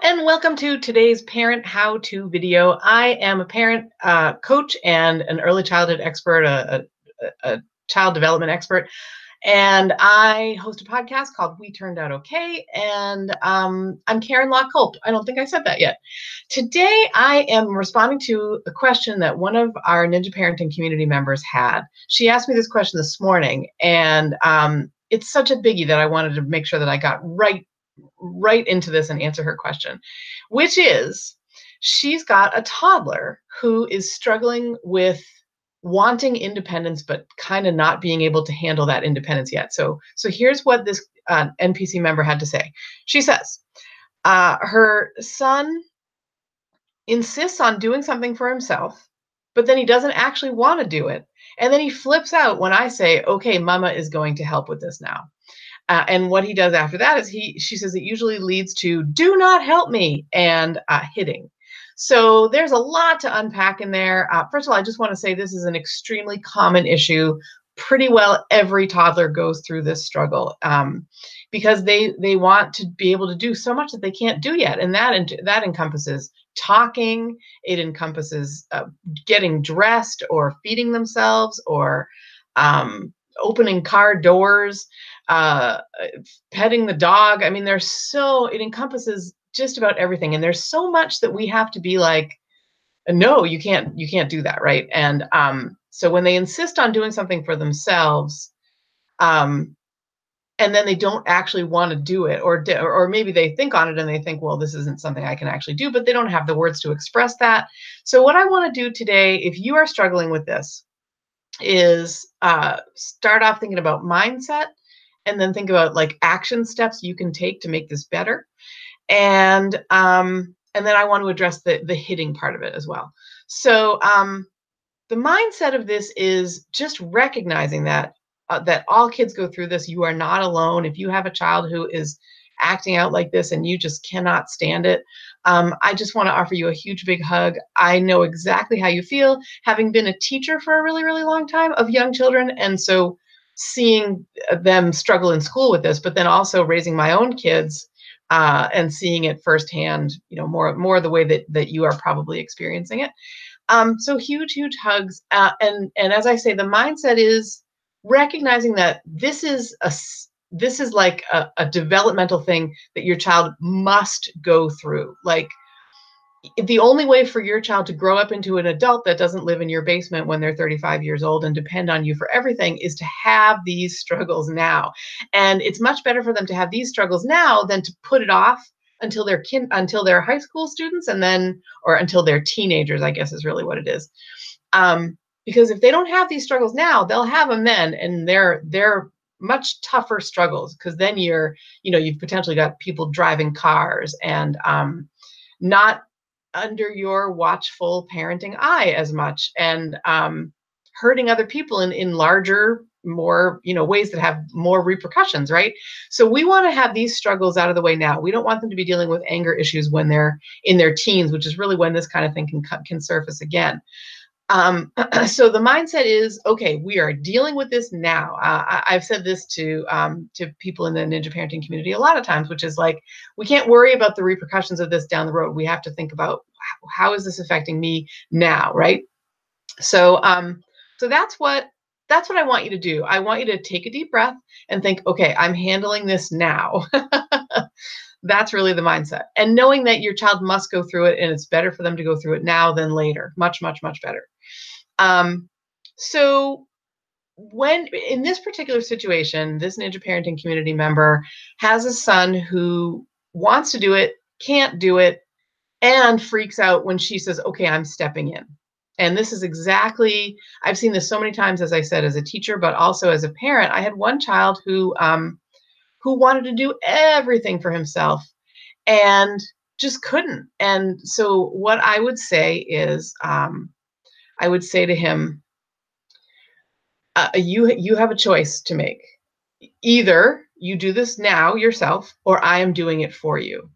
and welcome to today's Parent How-To video. I am a parent coach and an early childhood expert, a child development expert, and I host a podcast called We Turned Out Okay, and I'm Karen Locke-Culp. I don't think I said that yet. Today, I am responding to a question that one of our Ninja Parenting community members had. She asked me this question this morning, and it's such a biggie that I wanted to make sure that I got right into this and answer her question, which is she's got a toddler who is struggling with wanting independence, but kind of not being able to handle that independence yet. So here's what this NPC member had to say. She says, her son insists on doing something for himself, but then he doesn't actually want to do it. And then he flips out when I say, okay, mama is going to help with this now. And what he does after that is she says it usually leads to do not help me and hitting. So there's a lot to unpack in there. First of all, I just want to say this is an extremely common issue. Pretty well every toddler goes through this struggle because they want to be able to do so much that they can't do yet. And that encompasses talking. It encompasses getting dressed or feeding themselves or opening car doors, petting the dog. I mean, it encompasses just about everything. And there's so much that we have to be like, no, you can't do that. Right. And so when they insist on doing something for themselves, and then they don't actually want to do it, or maybe they think on it and they think, well, this isn't something I can actually do, but they don't have the words to express that. So what I want to do today, if you are struggling with this, is start off thinking about mindset and then think about like action steps you can take to make this better. And then I want to address the hitting part of it as well. So the mindset of this is just recognizing that all kids go through this. You are not alone. If you have a child who is acting out like this and you just cannot stand it, I just want to offer you a huge big hug. I know exactly how you feel, having been a teacher for a really, really long time of young children. And so seeing them struggle in school with this, but then also raising my own kids and seeing it firsthand, more the way that you are probably experiencing it. So huge hugs. And as I say, the mindset is recognizing that this is like a developmental thing that your child must go through. Like, the only way for your child to grow up into an adult that doesn't live in your basement when they're 35 years old and depend on you for everything is to have these struggles now. And it's much better for them to have these struggles now than to put it off until they're high school students, and then, or until they're teenagers, I guess is really what it is. Because if they don't have these struggles now, they'll have them then, and they're much tougher struggles, because then you've potentially got people driving cars and not under your watchful parenting eye as much, and hurting other people in larger, more ways that have more repercussions, right? So we want to have these struggles out of the way now. We don't want them to be dealing with anger issues when they're in their teens, which is really when this kind of thing can surface again. So the mindset is, okay, we are dealing with this now. I've said this to people in the Ninja Parenting community a lot of times, which is like, we can't worry about the repercussions of this down the road. We have to think about how is this affecting me now, right? So that's what I want you to do. I want you to take a deep breath and think, okay, I'm handling this now. That's really the mindset. And knowing that your child must go through it, and it's better for them to go through it now than later. Much better. So when in this particular situation, this Ninja Parenting community member has a son who wants to do it, can't do it, and freaks out when she says, okay, I'm stepping in. And this is exactly, I've seen this so many times, as I said, as a teacher, but also as a parent. I had one child who wanted to do everything for himself and just couldn't. And so what I would say is, I would say to him, you have a choice to make. Either you do this now yourself, or I am doing it for you.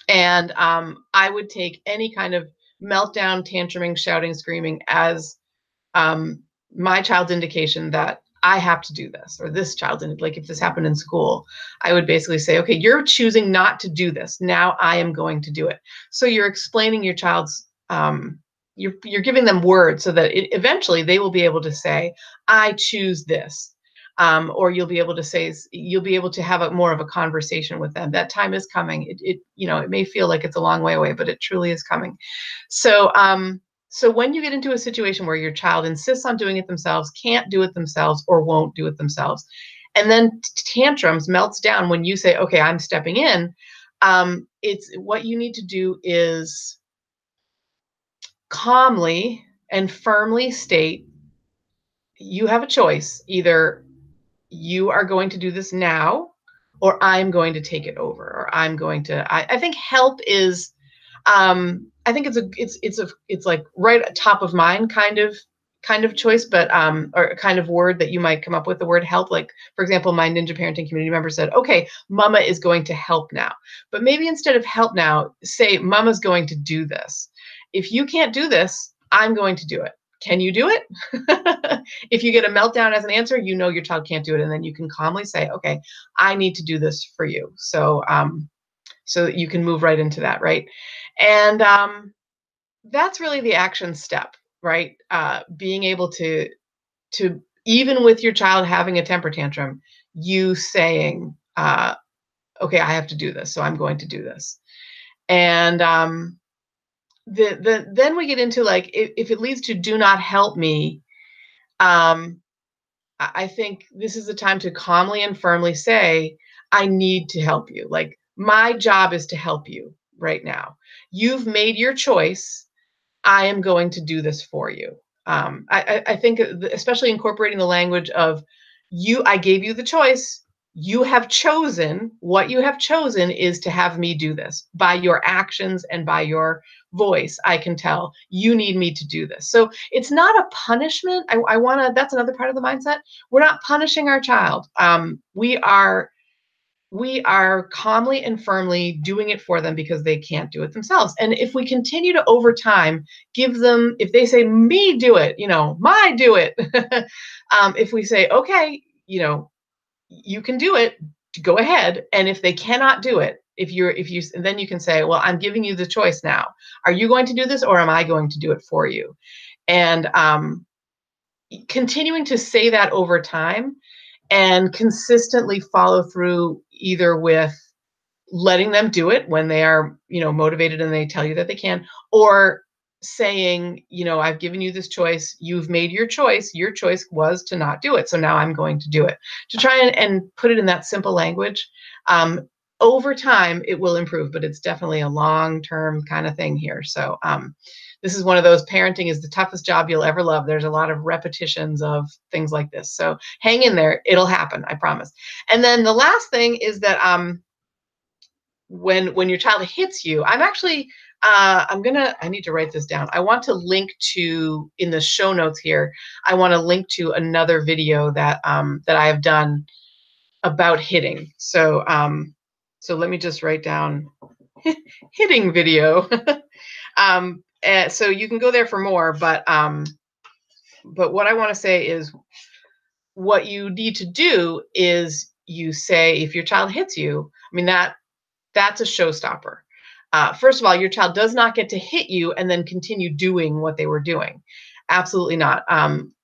And I would take any kind of meltdown, tantruming, shouting, screaming as my child's indication that I have to do this, or this child's in, like if this happened in school, I would basically say, okay, you're choosing not to do this. Now I am going to do it. So you're explaining your child's, you're giving them words so that eventually they will be able to say, I choose this. Or you'll be able to say, you'll be able to have a more of a conversation with them. That time is coming. It may feel like it's a long way away, but it truly is coming. So when you get into a situation where your child insists on doing it themselves, can't do it themselves, or won't do it themselves, and then tantrums, melts down when you say, okay, I'm stepping in, it's what you need to do is calmly and firmly state, you have a choice. Either you are going to do this now, or I'm going to take it over, or I'm going to, I think help is, I think it's like right at top of mind kind of choice, but or a kind of word that you might come up with, the word help. Like, for example, my Ninja parenting community member said, okay, mama is going to help now. But maybe instead of help now, say mama's going to do this. If you can't do this, I'm going to do it. Can you do it? If you get a meltdown as an answer, you know your child can't do it. And then you can calmly say, okay, I need to do this for you. So that you can move right into that, right? And that's really the action step, right? Being able to even with your child having a temper tantrum, you saying, okay, I have to do this, so I'm going to do this. And then we get into like, if it leads to do not help me, I think this is the time to calmly and firmly say, I need to help you. Like, my job is to help you right now. You've made your choice. I am going to do this for you. I think, especially incorporating the language of you, I gave you the choice. You have chosen. What you have chosen is to have me do this. By your actions and by your voice, I can tell you need me to do this. So it's not a punishment. I want to, that's another part of the mindset. We're not punishing our child. We are calmly and firmly doing it for them because they can't do it themselves. And if we continue to, over time, give them, if they say, me do it, my do it. If we say, okay, you can do it, go ahead. And if they cannot do it, and then you can say, well, I'm giving you the choice now. Are you going to do this, or am I going to do it for you? And continuing to say that over time and consistently follow through, either with letting them do it when they are, motivated and they tell you that they can, or saying, I've given you this choice. You've made your choice. Your choice was to not do it. So now I'm going to do it. To try and put it in that simple language. Over time, it will improve, but it's definitely a long-term kind of thing here. So this is one of those, parenting is the toughest job you'll ever love. There's a lot of repetitions of things like this. So hang in there. It'll happen. I promise. And then the last thing is that when your child hits you, I'm actually, I need to write this down. I want to link to, in the show notes here, I want to link to another video that I have done about hitting. So let me just write down hitting video. So you can go there for more, but what I want to say is, what you need to do is you say, if your child hits you, I mean, that's a showstopper. First of all, your child does not get to hit you and then continue doing what they were doing. Absolutely not.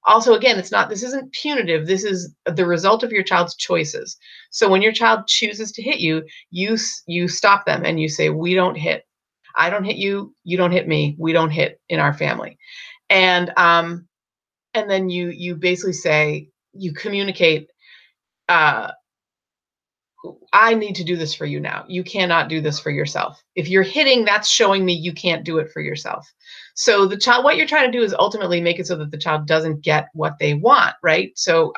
Also, again, this isn't punitive. This is the result of your child's choices. So when your child chooses to hit you, you stop them and you say, we don't hit. I don't hit you. You don't hit me. We don't hit in our family. And then you basically say, you communicate, I need to do this for you now. You cannot do this for yourself. If you're hitting, that's showing me you can't do it for yourself. So the child, what you're trying to do is ultimately make it so that the child doesn't get what they want, right? So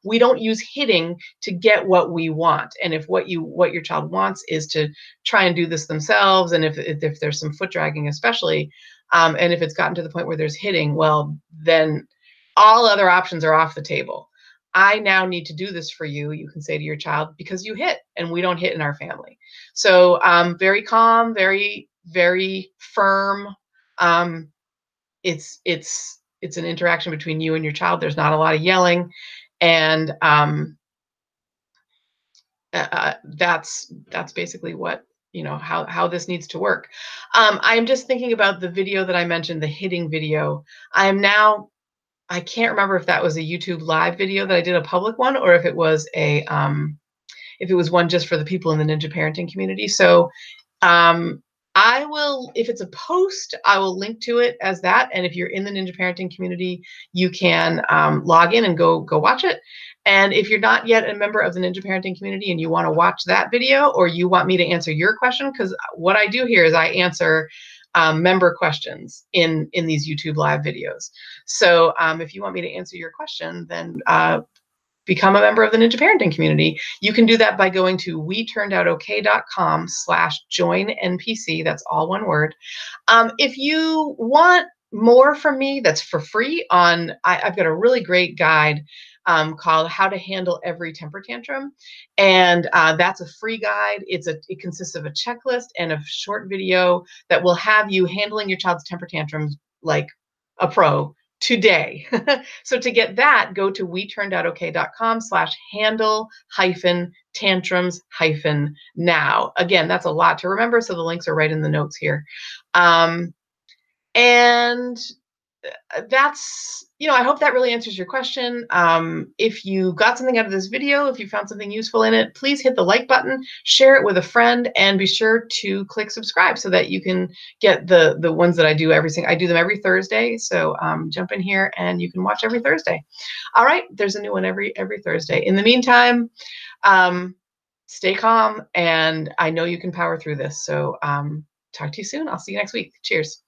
we don't use hitting to get what we want. And if what your child wants is to try and do this themselves, and if there's some foot dragging especially, and if it's gotten to the point where there's hitting, well, then all other options are off the table. I now need to do this for you, you can say to your child, because you hit, and we don't hit in our family. So very calm, very, very firm. It's an interaction between you and your child. There's not a lot of yelling. And that's basically what, how this needs to work. I'm just thinking about the video that I mentioned, the hitting video. I can't remember if that was a YouTube live video that I did, a public one, or if it was one just for the people in the Ninja parenting community. So um, I will, if it's a post, I will link to it as that. And if you're in the Ninja parenting community, you can log in and go watch it. And if you're not yet a member of the Ninja parenting community and you want to watch that video, or you want me to answer your question, because what I do here is I answer member questions in these YouTube live videos. So if you want me to answer your question, then become a member of the Ninja parenting community. You can do that by going to weturnedoutok.com/join-NPC. That's all one word. If you want more from me, that's for free. I've got a really great guide called How to Handle Every Temper Tantrum. And that's a free guide. It consists of a checklist and a short video that will have you handling your child's temper tantrums like a pro today. So to get that, go to weturnedoutok.com/handle-tantrums-now. Again, that's a lot to remember, so the links are right in the notes here. And that's, I hope that really answers your question. If you got something out of this video, if you found something useful in it, please hit the like button, share it with a friend, and be sure to click subscribe so that you can get the ones that I do I do them every Thursday. So jump in here and you can watch every Thursday. All right, there's a new one every Thursday. In the meantime, stay calm, and I know you can power through this. So talk to you soon. I'll see you next week. Cheers.